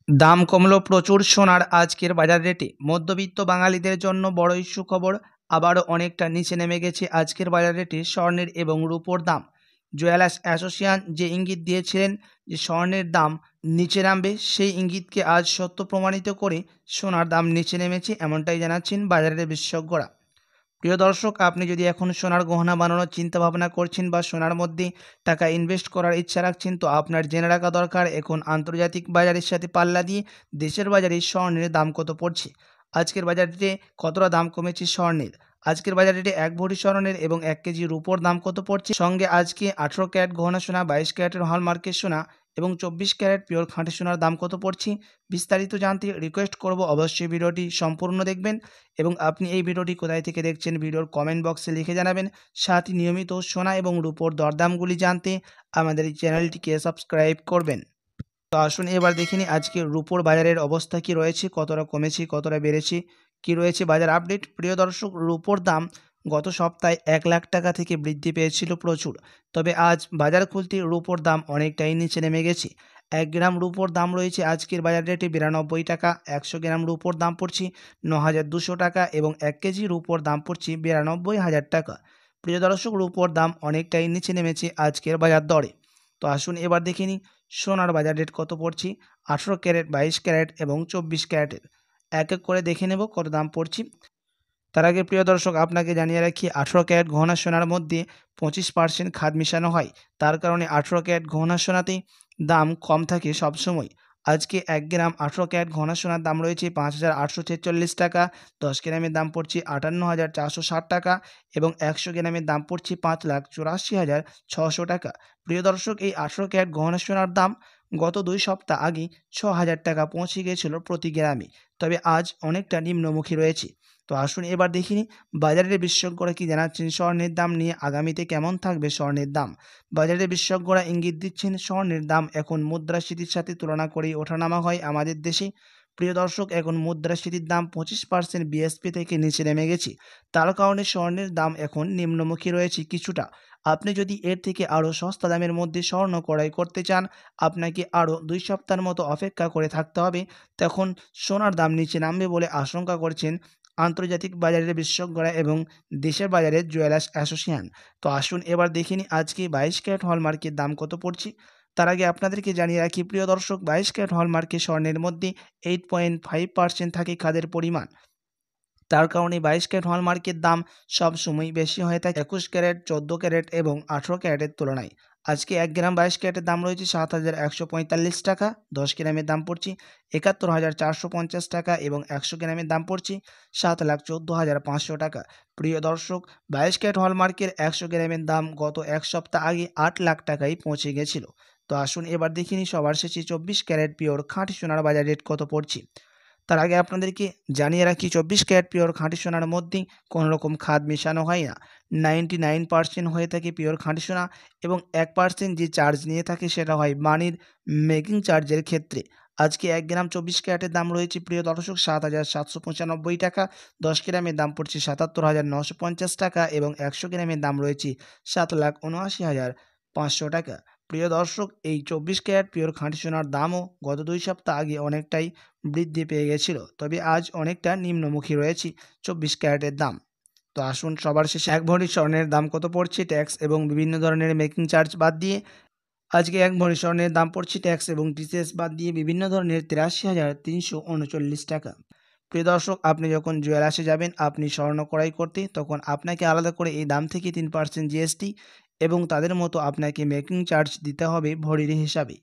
দাম কমলো প্রচুর সোনার আজকের বাজার রেটে। মধ্যবিত্ত বাঙালিদের জন্য বড়ই সুখবর, আবারও অনেকটা নিচে নেমে গেছে আজকের বাজার রেটে স্বর্ণের এবং রূপোর দাম। জুয়েলার্স অ্যাসোসিয়েশন যে ইঙ্গিত দিয়েছিলেন যে স্বর্ণের দাম নিচে নামবে, সেই ইঙ্গিতকে আজ সত্য প্রমাণিত করে সোনার দাম নিচে নেমেছে, এমনটাই জানাচ্ছেন বাজারের বিশেষজ্ঞরা। প্রিয় দর্শক, আপনি যদি এখন সোনার গহনা বানানোর চিন্তা ভাবনা করছেন বা সোনার মধ্যে টাকা ইনভেস্ট করার ইচ্ছা রাখছেন, তো আপনার জেনে রাখা দরকার এখন আন্তর্জাতিক বাজারের সাথে পাল্লা দিয়ে দেশের বাজারে স্বর্ণের দাম কত পড়ছে। আজকের বাজারে কতটা দাম কমেছে স্বর্ণের। আজকের বাজারে এক ভরি স্বর্ণের এবং 1 কেজি রূপোর দাম কত পড়ছে, সঙ্গে আজকে 18 ক্যারেট গহনা সোনা, 22 ক্যারেটের হলমার্কের সোনা এবং 24 ক্যারেট পিওর খাঁটি সোনার দাম কত পড়ছে, বিস্তারিত জানতে রিকোয়েস্ট করব অবশ্যই ভিডিওটি সম্পূর্ণ দেখবেন। এবং আপনি এই ভিডিওটি কোথায় থেকে দেখছেন ভিডিওর কমেন্ট বক্সে লিখে জানাবেন। সাথে নিয়মিত সোনা এবং রূপোর দরদামগুলি জানতে আমাদের এই চ্যানেলটিকে সাবস্ক্রাইব করবেন। তো আসুন এবার দেখে নিই আজকে রূপোর বাজারের অবস্থা কি রয়েছে, কতটা কমেছে, কতটা বেড়েছে, কি রয়েছে বাজার আপডেট। প্রিয় দর্শক, রূপোর দাম গত সপ্তাহে 1 লাখ টাকা থেকে বৃদ্ধি পেয়েছিল প্রচুর, তবে আজ বাজার খুলতে রূপোর দাম অনেকটাই নিচে নেমে গেছে। 1 গ্রাম রূপোর দাম রয়েছে আজকের বাজার রেটে 92 টাকা, 100 গ্রাম রূপোর দাম পড়ছে 9,200 টাকা এবং 1 কেজি রূপোর দাম পড়ছে 92,000 টাকা। প্রিয় দর্শক, রূপোর দাম অনেকটাই নিচে নেমেছে আজকের বাজার দরে। তো আসুন এবার দেখে নিই সোনার বাজার রেট কত পড়ছে 18 ক্যারেট, 22 ক্যারেট এবং 24 ক্যারেটের। এক এক করে দেখে নেব কত দাম পড়ছে। তার আগে প্রিয় দর্শক, আপনাকে জানিয়ে রাখি 18 ক্যারেট গহনা সোনার মধ্যে 25% খাদ মিশানো হয়। তার কারণে 18 ক্যারেট গহনা সোনাতেই দাম কম থাকে সবসময়। আজকে 1 গ্রাম 18 ক্যারেট গহনা সোনার দাম রয়েছে 5,846 টাকা, 10 গ্রামের দাম পড়ছে 58,460 টাকা এবং 100 গ্রামের দাম পড়ছে 5,84,600 টাকা। প্রিয় দর্শক, এই 18 ক্যারেট গহনা সোনার দাম গত 2 সপ্তাহ আগে 6,000 টাকা পৌঁছে গিয়েছিল প্রতি গ্রামে, তবে আজ অনেকটা নিম্নমুখী রয়েছে। তো আসুন এবার দেখিনি বাজারের বিশেষজ্ঞরা কি জানাচ্ছেন স্বর্ণের দাম নিয়ে, আগামীতে কেমন থাকবে স্বর্ণের দাম। বাজারের বিশেষজ্ঞরা ইঙ্গিত দিচ্ছেন স্বর্ণের দাম এখন মুদ্রাস্ফীতির সাথে তুলনা করেই ওঠানামা হয় আমাদের দেশে। প্রিয় দর্শক, এখন মুদ্রাস্ফীতির দাম 25% বিএসপি থেকে নিচে নেমে গেছে, তার কারণে স্বর্ণের দাম এখন নিম্নমুখী রয়েছে কিছুটা। আপনি যদি এর থেকে আরও সস্তা দামের মধ্যে স্বর্ণ ক্রয় করতে চান, আপনাকে আরও 2 সপ্তাহের মতো অপেক্ষা করে থাকতে হবে, তখন সোনার দাম নিচে নামবে বলে আশঙ্কা করছেন আন্তর্জাতিক বাজারের বিশেষজ্ঞরা এবং দেশের বাজারের জুয়েলার্স অ্যাসোসিয়েশন। তো আসুন এবার দেখে নিই আজকে 22 ক্যারেট হলমার্কের দাম কত পড়ছে। তার আগে আপনাদেরকে জানিয়ে রাখি প্রিয় দর্শক, 22 ক্যারেট হলমার্কে স্বর্ণের মধ্যে 8.5% থাকে খাদের পরিমাণ। তার কারণে 22 ক্যারেট হলমার্কের দাম সবসময় বেশি হয়ে থাকে 21 ক্যারেট, 14 ক্যারেট এবং 18 ক্যারেটের তুলনায়। আজকে 1 গ্রাম 22 ক্যারেটের দাম রয়েছে 7,145 টাকা, 10 গ্রামের দাম পড়ছে 71,450 টাকা এবং 100 গ্রামের দাম পড়ছে 7,14,500 টাকা। প্রিয় দর্শক, 22 ক্যারেট হলমার্কের 100 গ্রামের দাম গত 1 সপ্তাহ আগে 8 লাখ টাকায় পৌঁছে গেছিল। তো আসুন এবার দেখিনি সবার শেষে 24 ক্যারেট পিওর খাঁটি সোনার বাজার রেট কত পড়ছে। তার আগে আপনাদেরকে জানিয়ে রাখি 24 ক্যারেট পিওর খাঁটি সোনার মধ্যে কোনো রকম খাদ মেশানো হয় না। 99% হয়ে থাকে পিওর খাঁটি সোনা এবং 1% যে চার্জ নিয়ে থাকে সেটা হয় মানির মেকিং চার্জের ক্ষেত্রে। আজকে 1 গ্রাম 24 ক্যারেটের দাম রয়েছে প্রিয় দর্শক 7,795 টাকা, 10 গ্রামের দাম পড়ছে 77,950 টাকা এবং 100 গ্রামের দাম রয়েছে 7,79,500 টাকা। প্রিয় দর্শক, এই 24 ক্যারেট পিওর খাঁটি সোনার দামও গত 2 সপ্তাহ আগে অনেকটাই বৃদ্ধি পেয়ে গেছিল, তবে আজ অনেকটা নিম্নমুখী রয়েছে 24 ক্যারেটের দাম। তো আসুন সবার শেষে 1 ভরি স্বর্ণের দাম কত পড়ছে ট্যাক্স এবং বিভিন্ন ধরনের মেকিং চার্জ বাদ দিয়ে। আজকে 1 ভরি স্বর্ণের দাম পড়ছে ট্যাক্স এবং টিসিএস বাদ দিয়ে বিভিন্ন ধরনের 83,339 টাকা। প্রিয় দর্শক, আপনি যখন জুয়েলার্সে যাবেন আপনি স্বর্ণ ক্রয় করতে, তখন আপনাকে আলাদা করে এই দাম থেকে 3% জিএসটি এবং তাদের মতো আপনাকে মেকিং চার্জ দিতে হবে ভরির হিসাবে।